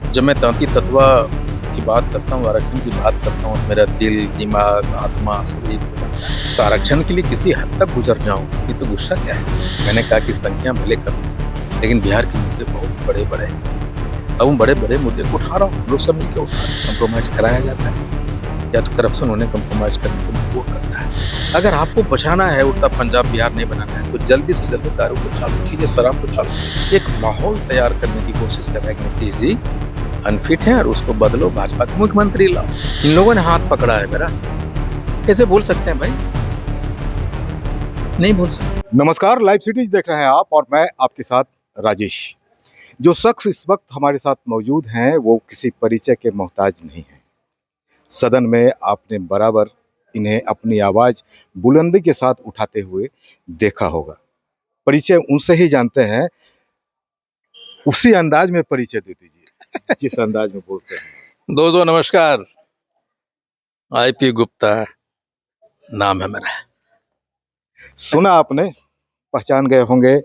जब मैं तांती तत्वा की बात करता हूँ, आरक्षण की बात करता हूँ, तो मेरा दिल, दिमाग, आत्मा सब एक हो जाता है। तो आरक्षण के लिए किसी हद तक गुज़र जाऊँ, ये तो गुस्सा क्या है? मैंने कहा कि संख्या भले कम है, लेकिन बिहार के मुद्दे बहुत बड़े-बड़े हैं। अब उन बड़े-बड़े मुद्दे को उठा रहा हूँ, हम लोग सब मिलके उठा रहे हैं। कंप्रोमाइज़ कराया जाता है, या तो करप्शन उन्हें कंप्रोमाइज़ करने को मजबूर करता है। अगर आपको बचाना है, उल्टा पंजाब बिहार नहीं बनाना है, तो जल्दी से जल्दी दारू को चालू कीजिए, शराब को चालू कीजिए। एक माहौल तैयार करने की कोशिश कर रहे हैं कि नीतीश जी अनफिट है और उसको बदलो, भाजपा के मुख्यमंत्री लाओ। इन लोगों ने हाथ पकड़ा है मेरा, कैसे बोल सकते हैं भाई? नहीं बोल सकते। नमस्कार, लाइव सिटीज देख रहे हैं आप और मैं आपके साथ राजेश। जो शख्स इस वक्त हमारे साथ मौजूद हैं वो किसी परिचय के मोहताज नहीं हैं। सदन में आपने बराबर इन्हें अपनी आवाज बुलंदी के साथ उठाते हुए देखा होगा। परिचय उनसे ही जानते हैं, उसी अंदाज में परिचय दे दीजिए जिस अंदाज में बोलते हैं। दो नमस्कार। आईपी गुप्ता नाम है मेरा। सुना आपने, पहचान गए होंगे।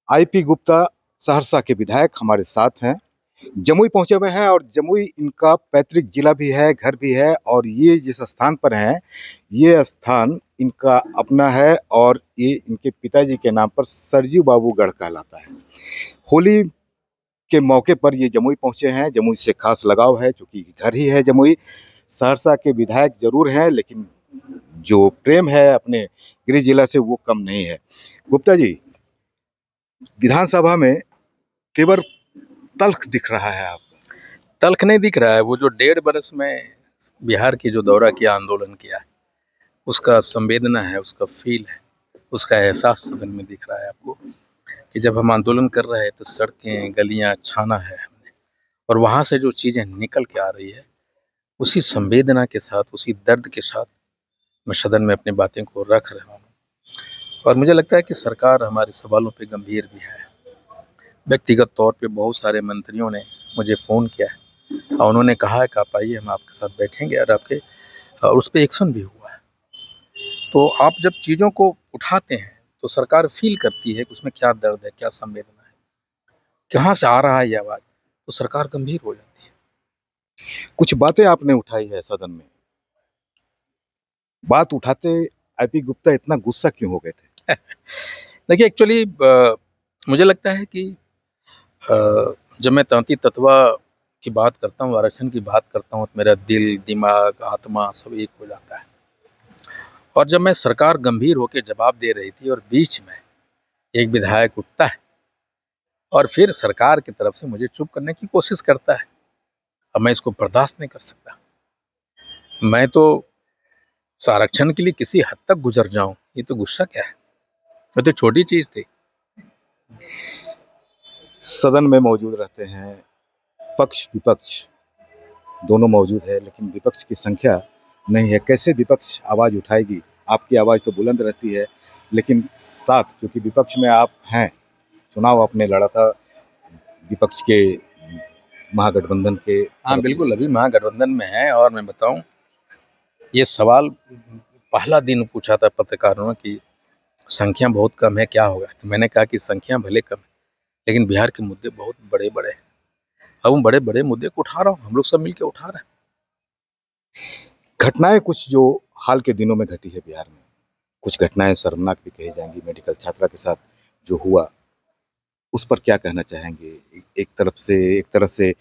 आईपी गुप्ता सहरसा के विधायक हमारे साथ हैं। जमुई पहुंचे हुए हैं और जमुई इनका पैतृक जिला भी है, घर भी है, और ये जिस स्थान पर हैं ये स्थान इनका अपना है और ये इनके पिताजी के नाम पर सरजू बाबू गढ़ कहलाता है। होली के मौके पर ये जमुई पहुंचे हैं। जमुई से खास लगाव है क्योंकि घर ही है जमुई। सहरसा के विधायक जरूर हैं लेकिन जो प्रेम है अपने गृह जिला से वो कम नहीं है। गुप्ता जी, विधानसभा में केवल तल्ख दिख रहा है आपको। तल्ख नहीं दिख रहा है, वो जो 1.5 बरस में बिहार की जो दौरा किया, आंदोलन किया, उसका संवेदना है, उसका फील है, उसका एहसास सदन में दिख रहा है आपको कि जब हम आंदोलन कर रहे हैं तो सड़कें, गलियां छाना है हमने, और वहाँ से जो चीज़ें निकल के आ रही है, उसी संवेदना के साथ, उसी दर्द के साथ मैं सदन में अपनी बातें को रख रहा हूँ। और मुझे लगता है कि सरकार हमारे सवालों पे गंभीर भी है। व्यक्तिगत तौर पे बहुत सारे मंत्रियों ने मुझे फ़ोन किया है और उन्होंने कहा है कि आप आइए, हम आपके साथ बैठेंगे, और उस पे एक्शन भी हुआ है। तो आप जब चीज़ों को उठाते हैं तो सरकार फ़ील करती है कि उसमें क्या दर्द है, क्या संवेदना है, कहाँ से आ रहा है ये आवाज़, तो सरकार गंभीर हो जाती है। कुछ बातें आपने उठाई है सदन में, बात उठाते आईपी गुप्ता इतना गुस्सा क्यों हो गए थे? देखिए, एक्चुअली मुझे लगता है कि जब मैं तांती तत्वा की बात करता हूँ, आरक्षण की बात करता हूँ, तो मेरा दिल, दिमाग, आत्मा सब एक हो जाता है। और जब मैं सरकार गंभीर होकर जवाब दे रही थी और बीच में एक विधायक उठता है और फिर सरकार की तरफ से मुझे चुप करने की कोशिश करता है, अब मैं इसको बर्दाश्त नहीं कर सकता। मैं तो आरक्षण के लिए किसी हद तक गुजर जाऊं, ये तो गुस्सा क्या है? ये तो छोटी चीज थी। सदन में मौजूद रहते हैं, पक्ष विपक्ष दोनों मौजूद है लेकिन विपक्ष की संख्या नहीं है। कैसे विपक्ष आवाज उठाएगी? आपकी आवाज तो बुलंद रहती है लेकिन साथ, क्योंकि विपक्ष में आप हैं, चुनाव आपने लड़ा था विपक्ष के महागठबंधन के। हाँ बिल्कुल, अभी महागठबंधन में है। और मैं बताऊं, ये सवाल पहला दिन पूछा था पत्रकारों ने कि संख्या बहुत कम है, क्या होगा? तो मैंने कहा कि संख्या भले कम है, लेकिन बिहार के मुद्दे बहुत बड़े-बड़े हैं। अब उन बड़े-बड़े मुद्दे को उठा रहा हूँ, हम लोग सब मिलके उठा रहे हैं। घटनाएं कुछ जो हाल के दिनों में घटी है बिहार में, कुछ घटनाएं शर्मनाक भी कही जाएंगी। मेडिकल छात्रा के साथ जो हुआ उस पर क्या कहना चाहेंगे? एक तरह से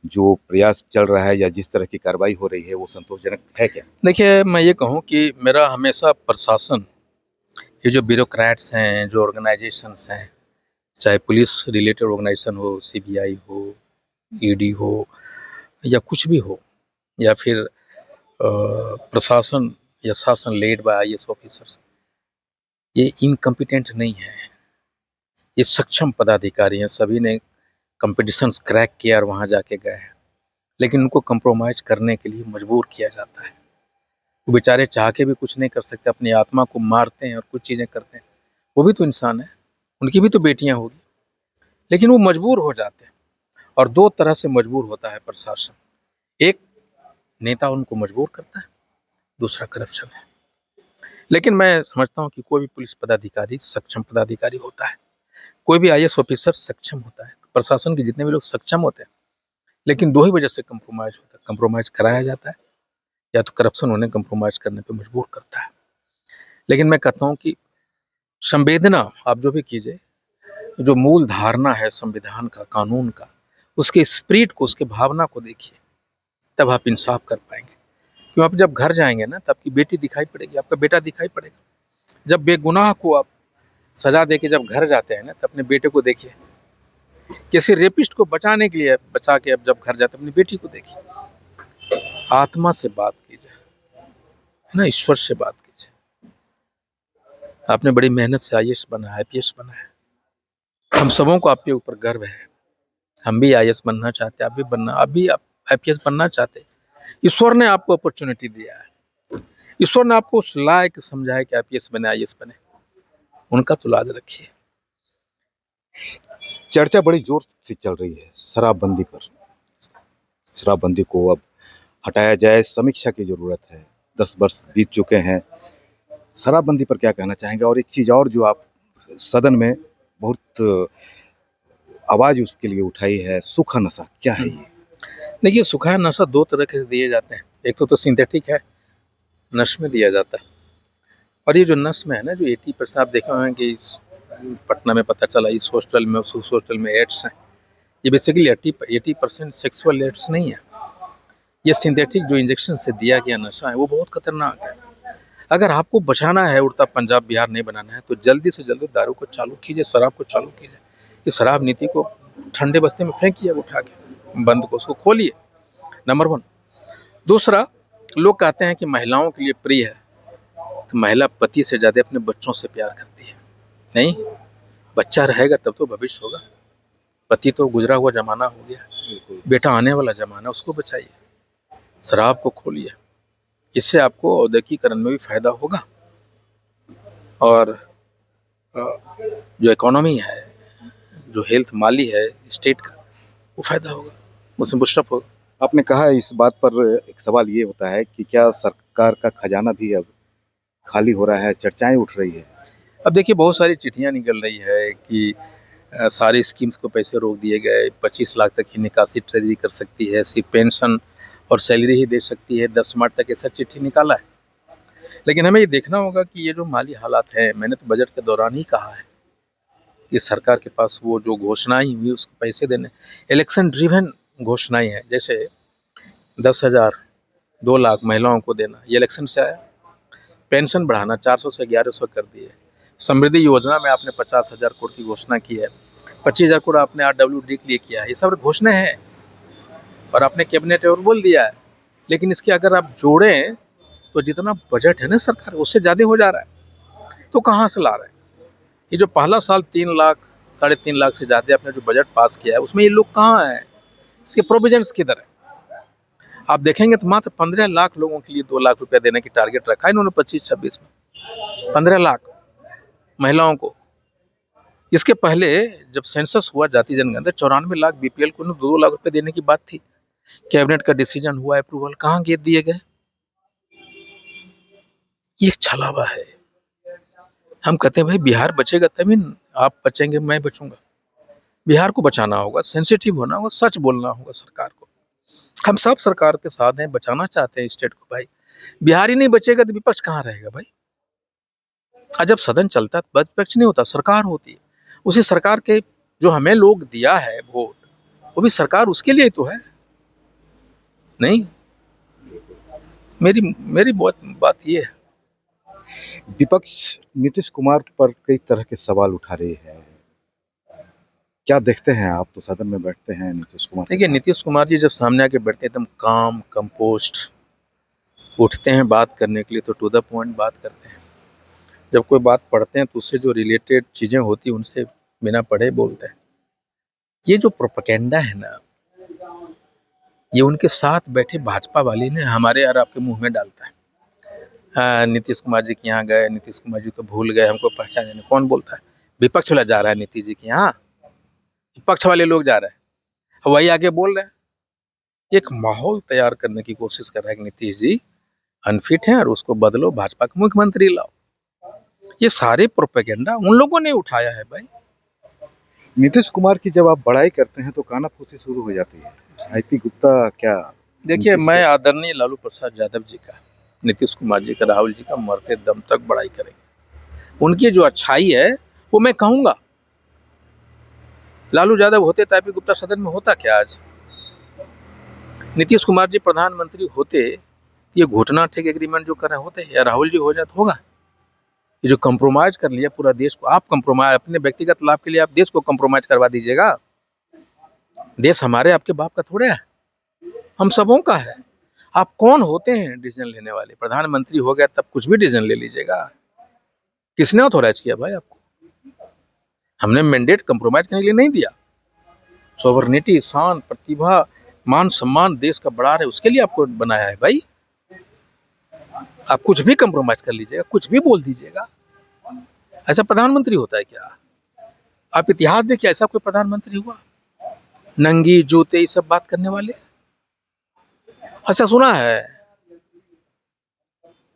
जो प्रयास चल रहा है या जिस तरह की कार्रवाई हो रही है वो संतोषजनक है क्या? देखिए, मैं ये कहूँ कि मेरा हमेशा प्रशासन, ये जो ब्यूरोक्रेट्स हैं, जो ऑर्गेनाइजेशंस हैं, चाहे पुलिस रिलेटेड ऑर्गेनाइजेशन हो, सीबीआई हो, ईडी हो, या कुछ भी हो, या फिर प्रशासन या शासन लेड बाय आईएएस ऑफिसर्स, ये इनकम्पिटेंट नहीं है। ये सक्षम पदाधिकारी हैं, सभी ने कॉम्पिटिशन्स क्रैक किया और वहाँ जाके गए हैं, लेकिन उनको कंप्रोमाइज़ करने के लिए मजबूर किया जाता है। वो बेचारे चाह के भी कुछ नहीं कर सकते, अपनी आत्मा को मारते हैं और कुछ चीज़ें करते हैं। वो भी तो इंसान है, उनकी भी तो बेटियाँ होगी, लेकिन वो मजबूर हो जाते हैं। और 2 तरह से मजबूर होता है प्रशासन। एक, नेता उनको मजबूर करता है, दूसरा करप्शन है। लेकिन मैं समझता हूँ कि कोई भी पुलिस पदाधिकारी सक्षम पदाधिकारी होता है, कोई भी आईएएस ऑफिसर सक्षम होता है। प्रशासन के जितने भी लोग सक्षम होते हैं, लेकिन दो ही वजह से कंप्रोमाइज़ होता है, कंप्रोमाइज़ कराया जाता है या तो करप्शन उन्हें कंप्रोमाइज़ करने पे मजबूर करता है। लेकिन मैं कहता हूँ कि संवेदना आप जो भी कीजिए, जो मूल धारणा है संविधान का, कानून का, उसके स्पिरिट को, उसके भावना को देखिए, तब आप इंसाफ कर पाएँगे। क्यों, आप जब घर जाएँगे ना, तो आपकी बेटी दिखाई पड़ेगी, आपका बेटा दिखाई पड़ेगा। जब बेगुनाह को आप सजा दे के जब घर जाते हैं ना, तो अपने बेटे को देखिए। किसी रेपिस्ट को बचाने के लिए बचा के अब जब घर जाते हैं, अपनी बेटी को देखिए। आत्मा से बात कीजिए ना, ईश्वर से बात कीजिए। आपने बड़ी मेहनत से आईएएस बना है, आईपीएस बना है, हम सबों को आपके ऊपर गर्व है। हम भी आईएएस बनना चाहते हैं, आप भी आईपीएस बनना चाहते हैं। ईश्वर ने आपको अपॉर्चुनिटी दिया है, ईश्वर ने आपको उस लायक समझा है कि आईपीएस बने, आईएएस बने, उनका तो लाज रखिए। चर्चा बड़ी जोर से चल रही है शराबबंदी पर। शराबबंदी को अब हटाया जाए, समीक्षा की जरूरत है। 10 वर्ष बीत चुके हैं। शराबबंदी पर क्या कहना चाहेंगे? और एक चीज और जो आप सदन में बहुत आवाज उसके लिए उठाई है, सूखा नशा, क्या है ये? देखिए, सूखा नशा दो तरह के दिए जाते हैं। एक तो सिंथेटिक है, नश में दिया जाता है, और ये जो नश में है ना, जो 80% आप देखे होंगे कि पटना में पता चला इस हॉस्टल में, उस हॉस्टल में एड्स हैं। ये बेसिकली 80% सेक्सुअल एड्स नहीं है। ये सिंथेटिक जो इंजेक्शन से दिया गया नशा है, वो बहुत खतरनाक है। अगर आपको बचाना है, उड़ता पंजाब बिहार नहीं बनाना है, तो जल्दी से जल्दी दारू को चालू कीजिए, शराब को चालू कीजिए। इस शराब नीति को ठंडे बस्ते में फेंकिए, उठा के बंद को, उसको खोलिए, नंबर 1। दूसरा, लोग कहते हैं कि महिलाओं के लिए प्रिय है, तो महिला पति से ज़्यादा अपने बच्चों से प्यार करती है। नहीं, बच्चा रहेगा तब तो भविष्य होगा। पति तो गुजरा हुआ जमाना हो गया, बेटा आने वाला जमाना, उसको बचाइए, शराब को खोलिए। इससे आपको औद्योगिकीकरण में भी फायदा होगा, और जो इकोनॉमी है, जो हेल्थ माली है स्टेट का, वो फायदा होगा, उसमें बूस्टअप होगा। आपने कहा इस बात पर एक सवाल ये होता है कि क्या सरकार का खजाना भी अब खाली हो रहा है? चर्चाएं उठ रही है। अब देखिए, बहुत सारी चिट्ठियां निकल रही है कि सारे स्कीम्स को पैसे रोक दिए गए, 25 लाख तक ही निकासी ट्रेजरी कर सकती है, सिर्फ पेंशन और सैलरी ही दे सकती है, 10 मार्च तक ऐसा चिट्ठी निकाला है। लेकिन हमें ये देखना होगा कि ये जो माली हालात हैं, मैंने तो बजट के दौरान ही कहा है कि सरकार के पास वो जो घोषणाएं हुई उसको पैसे देने, इलेक्शन ड्रिवन घोषणाएं हैं, जैसे 10,000 2 लाख महिलाओं को देना, ये इलेक्शन से आया। पेंशन बढ़ाना 400 से 1100 कर दिए। समृद्धि योजना में आपने 50,000 करोड़ की घोषणा की है, 25,000 करोड़ आपने आरडब्ल्यूडी के लिए किया है। ये सब घोषणाएं हैं, और आपने कैबिनेट और बोल दिया है। लेकिन इसके अगर आप जोड़ें तो जितना बजट है ना सरकार, उससे ज़्यादा हो जा रहा है। तो कहाँ से ला रहे हैं? ये जो पहला साल 3 लाख, 3.5 लाख से ज़्यादा आपने जो बजट पास किया है, उसमें ये लोग कहाँ हैं? इसके प्रोविजंस किधर है? आप देखेंगे तो मात्र 15 लाख लोगों के लिए 2 लाख रुपया देने की टारगेट रखा है इन्होंने 25-26 में, 15 लाख महिलाओं को। इसके पहले जब सेंसस हुआ, जाति जनगणना, 94 लाख बीपीएल को 2 लाख रुपए देने की बात थी। कैबिनेट का डिसीजन हुआ, अप्रूवल, कहाँ गेट दिए गए? ये छलावा है। हम कहते हैं भाई बिहार बचेगा तभी आप बचेंगे, मैं बचूंगा। बिहार को बचाना होगा, सेंसिटिव होना होगा, सच बोलना होगा सरकार को। हम सब सरकार के साथ हैं, बचाना चाहते हैं स्टेट को। भाई बिहार ही नहीं बचेगा तो विपक्ष कहाँ रहेगा भाई? जब सदन चलता है तो विपक्ष नहीं होता, सरकार होती है। उसी सरकार के जो हमें लोग दिया है वोट, वो भी सरकार उसके लिए तो है। नहीं, मेरी बात ये है। विपक्ष नीतीश कुमार पर कई तरह के सवाल उठा रही है, क्या देखते हैं आप? तो सदन में बैठते हैं नीतीश कुमार। देखिए, नीतीश कुमार जी जब सामने आके बैठते हैं एकदम काम कंपोस्ट उठते हैं बात करने के लिए, तो टू द पॉइंट बात करते हैं। जब कोई बात पढ़ते हैं तो उससे जो रिलेटेड चीज़ें होती हैं उनसे बिना पढ़े बोलते हैं। ये जो प्रोपेगेंडा है ना, ये उनके साथ बैठे भाजपा वाले ने हमारे और आपके मुंह में डालता है। नीतीश कुमार जी के यहाँ गए, नीतीश कुमार जी तो भूल गए, हमको पहचाने नहीं। कौन बोलता है? विपक्ष वाला जा रहा है नीतीश जी के यहाँ, विपक्ष वाले लोग जा रहे हैं, वही आगे बोल रहे हैं। एक माहौल तैयार करने की कोशिश कर रहा है कि नीतीश जी अनफिट हैं और उसको बदलो, भाजपा का मुख्यमंत्री लाओ। ये सारे प्रोपेगेंडा उन लोगों ने उठाया है भाई। नीतीश कुमार की जब आप बड़ाई करते हैं तो कानाफूसी शुरू हो जाती है। आईपी गुप्ता क्या देखिए, नीतीश मैं से- आदरणीय लालू प्रसाद यादव जी का, नीतीश कुमार जी का, राहुल जी का मरते दम तक बड़ाई करेंगे। उनकी जो अच्छाई है वो मैं कहूंगा। लालू यादव होते तो आईपी गुप्ता सदन में होता क्या आज? नीतीश कुमार जी प्रधानमंत्री होते, ये घुटना टेक एग्रीमेंट जो कर रहे होते, या राहुल जी हो जाए तो होगा? ये जो कंप्रोमाइज कर लिया पूरा देश को, आप कंप्रोमाइज अपने व्यक्तिगत लाभ के लिए आप देश को कंप्रोमाइज करवा दीजिएगा। देश हमारे आपके बाप का थोड़े है, हम सबों का है। आप कौन होते हैं डिसीजन लेने वाले? प्रधानमंत्री हो गया तब कुछ भी डिसीजन ले लीजिएगा? किसने ऑथोराइज किया भाई आपको? हमने मैंडेट कंप्रोमाइज करने के लिए नहीं दिया। सोवरेनिटी, शान, प्रतिभा, मान सम्मान देश का बढ़ा रहे, उसके लिए आपको बनाया है भाई। आप कुछ भी कंप्रोमाइज कर लीजिएगा, कुछ भी बोल दीजिएगा। ऐसा प्रधानमंत्री होता है क्या? आप इतिहास देखिए, ऐसा कोई प्रधानमंत्री हुआ नंगी जूते ये सब बात करने वाले? ऐसा सुना है?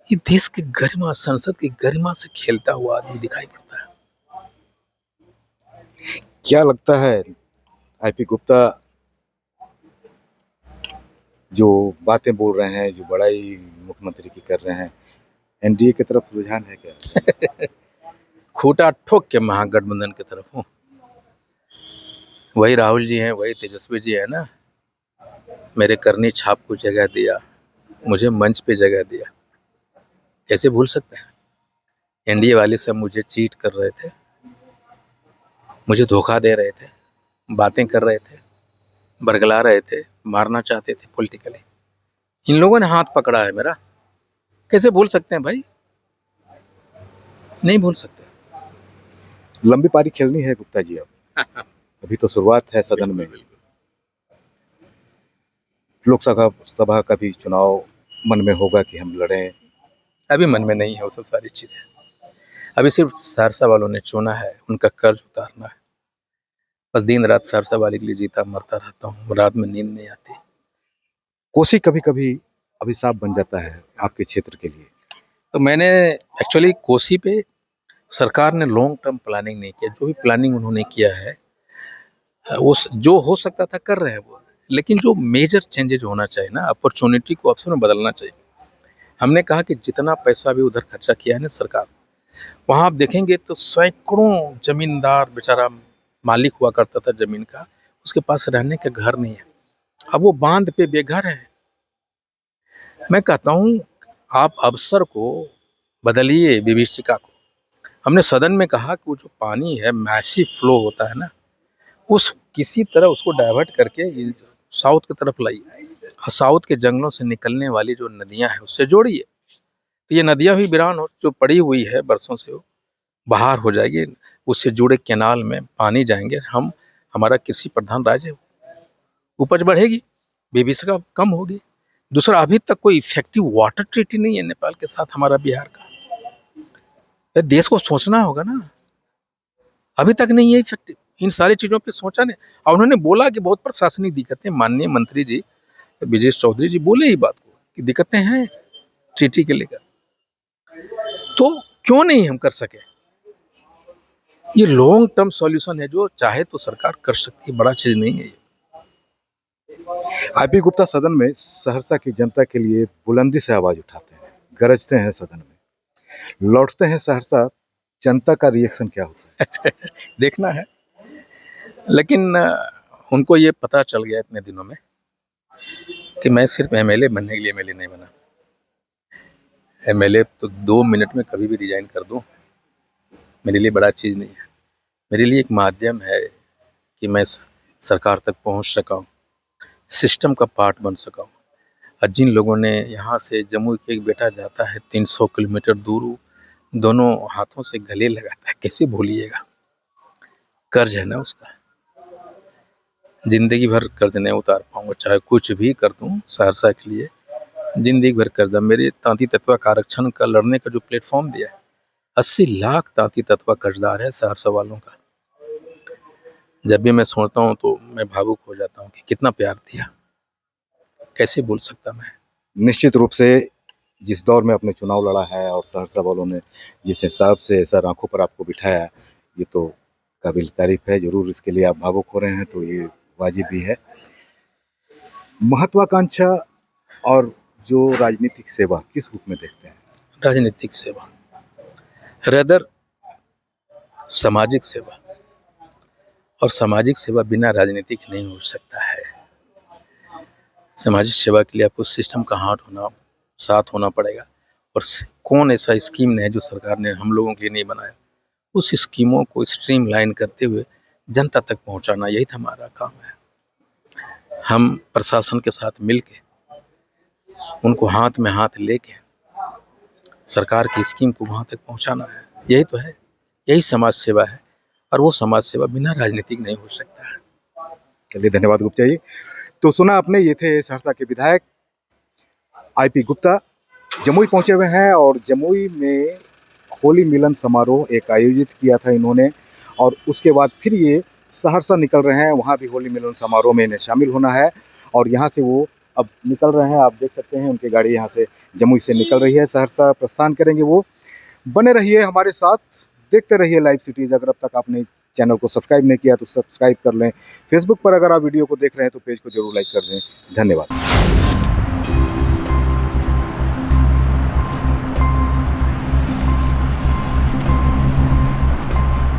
ये देश की गरिमा, संसद की गरिमा से खेलता हुआ आदमी दिखाई पड़ता है। क्या लगता है आईपी गुप्ता जो बातें बोल रहे हैं, जो बड़ाई मुख्यमंत्री की कर रहे हैं, एनडीए की तरफ रुझान है क्या? खूटा ठोक के महागठबंधन की तरफ हूँ। वही राहुल जी हैं, वही तेजस्वी जी है ना। मेरे करनी छाप को जगह दिया, मुझे मंच पे जगह दिया, कैसे भूल सकते हैं? एनडीए वाले सब मुझे चीट कर रहे थे, मुझे धोखा दे रहे थे, बातें कर रहे थे, बरगला रहे थे, मारना चाहते थे पॉलिटिकली। इन लोगों ने हाथ पकड़ा है मेरा, कैसे भूल सकते हैं भाई? नहीं भूल सकते। लंबी पारी खेलनी है गुप्ता जी अब। अभी तो शुरुआत है सदन में। बिल्कुल बिल्कुल। लोकसभा सभा का भी चुनाव मन में होगा कि हम लड़ें। अभी मन में नहीं है वो सब सारी चीजें। अभी सिर्फ सहरसा वालों ने चुना है, उनका कर्ज उतारना है। बस दिन रात सहरसा वाले के लिए जीता मरता रहता हूँ, रात में नींद नहीं आती। कोसी कभी कभी अभिशाप बन जाता है आपके क्षेत्र के लिए। तो मैंने एक्चुअली कोसी पे सरकार ने लॉन्ग टर्म प्लानिंग नहीं किया। जो भी प्लानिंग उन्होंने किया है वो जो हो सकता था कर रहे हैं वो, लेकिन जो मेजर चेंजेज होना चाहिए ना, अपॉर्चुनिटी को अवसर में बदलना चाहिए। हमने कहा कि जितना पैसा भी उधर खर्चा किया है ना सरकार, वहाँ आप देखेंगे तो सैकड़ों जमींदार, बेचारा मालिक हुआ करता था जमीन का, उसके पास रहने का घर नहीं है। अब वो बांध पे बेघर है। मैं कहता हूँ आप अवसर को बदलिए, विभीषिका को। हमने सदन में कहा कि वो जो पानी है, मैसिव फ्लो होता है ना, उस किसी तरह उसको डाइवर्ट करके साउथ की तरफ लाइए, और साउथ के जंगलों से निकलने वाली जो नदियां हैं उससे जोड़िए। तो ये नदियां भी वीरान हो जो पड़ी हुई है बरसों से, वो बाहर हो जाएगी। उससे जुड़े कैनाल में पानी जाएंगे, हम हमारा कृषि प्रधान राज्य है, उपज बढ़ेगी, विभीषिका कम होगी। दूसरा, अभी तक कोई इफेक्टिव वाटर ट्रीटी नहीं है नेपाल के साथ हमारा बिहार का। ये देश को सोचना होगा ना, अभी तक नहीं है इफेक्टिव। इन सारी चीजों पे सोचा नहीं। और उन्होंने बोला कि बहुत प्रशासनिक दिक्कतें, माननीय मंत्री जी विजय चौधरी जी बोले ही बात को कि दिक्कतें हैं ट्रीटी के लेकर, तो क्यों नहीं हम कर सके? ये लॉन्ग टर्म सॉल्यूशन है, जो चाहे तो सरकार कर सकती है, बड़ा चीज नहीं है ये। आईपी गुप्ता सदन में सहरसा की जनता के लिए बुलंदी से आवाज उठाते हैं, गरजते हैं सदन में, लौटते हैं सहरसा, जनता का रिएक्शन क्या होता है? देखना है। लेकिन उनको ये पता चल गया इतने दिनों में कि मैं सिर्फ एमएलए बनने के लिए एमएलए नहीं बना। एमएलए तो 2 मिनट में कभी भी रिजाइन कर दूं, मेरे लिए बड़ा चीज़ नहीं है। मेरे लिए एक माध्यम है कि मैं सरकार तक पहुंच सका हूँ, सिस्टम का पार्ट बन सका हूँ। और जिन लोगों ने यहाँ से, जमुई के एक बेटा जाता है 300 किलोमीटर दूर, दोनों हाथों से गले लगाता है, कैसे भूलिएगा? कर्ज है ना उसका, जिंदगी भर कर्ज नहीं उतार पाऊंगा, चाहे कुछ भी कर दूं सहरसा के लिए, जिंदगी भर कर्ज। मेरे तांती तत्वा का आरक्षण का लड़ने का जो प्लेटफॉर्म दिया है, 80 लाख तांती तत्वा कर्जदार है सहरसा वालों का। जब भी मैं सोचता हूँ तो मैं भावुक हो जाता हूँ कि कितना प्यार दिया, कैसे भूल सकता मैं? निश्चित रूप से जिस दौर में अपने चुनाव लड़ा है और सहरसा वालों ने जिस हिसाब से सर आंखों पर आपको बिठाया, ये तो काबिल तारीफ है। जरूर इसके लिए आप भावुक हो रहे हैं तो ये वाजिब भी है। महत्वाकांक्षा और जो राजनीतिक सेवा किस रूप में देखते हैं? राजनीतिक सेवा रेदर सामाजिक सेवा, और सामाजिक सेवा बिना राजनीतिक नहीं हो सकता है। सामाजिक सेवा के लिए आपको सिस्टम का साथ होना पड़ेगा, और कौन ऐसा स्कीम है जो सरकार ने हम लोगों के लिए नहीं बनाया, उस स्कीमों को स्ट्रीमलाइन करते हुए जनता तक पहुंचाना, यही तो हमारा काम है। हम प्रशासन के साथ मिलके उनको हाथ में हाथ लेके सरकार की स्कीम को वहां तक पहुंचाना है, यही तो है, यही समाज सेवा है, और वो समाज सेवा बिना राजनीतिक नहीं हो सकता है। चलिए, धन्यवाद गुप्ता जी। तो सुना आपने, ये थे सहरसा के विधायक IP गुप्ता। जमुई पहुंचे हुए हैं और जमुई में होली मिलन समारोह एक आयोजित किया था इन्होंने, और उसके बाद फिर ये सहरसा निकल रहे हैं। वहाँ भी होली मिलन समारोह में इन्हें शामिल होना है, और यहाँ से वो अब निकल रहे हैं। आप देख सकते हैं उनकी गाड़ी यहाँ से जमुई से निकल रही है, सहरसा प्रस्थान करेंगे वो। बने रहिए हमारे साथ, देखते रहिए लाइव सिटीज़। अगर अब तक आपने इस चैनल को सब्सक्राइब नहीं किया तो सब्सक्राइब कर लें। फेसबुक पर अगर आप वीडियो को देख रहे हैं तो पेज को जरूर लाइक कर दें। धन्यवाद।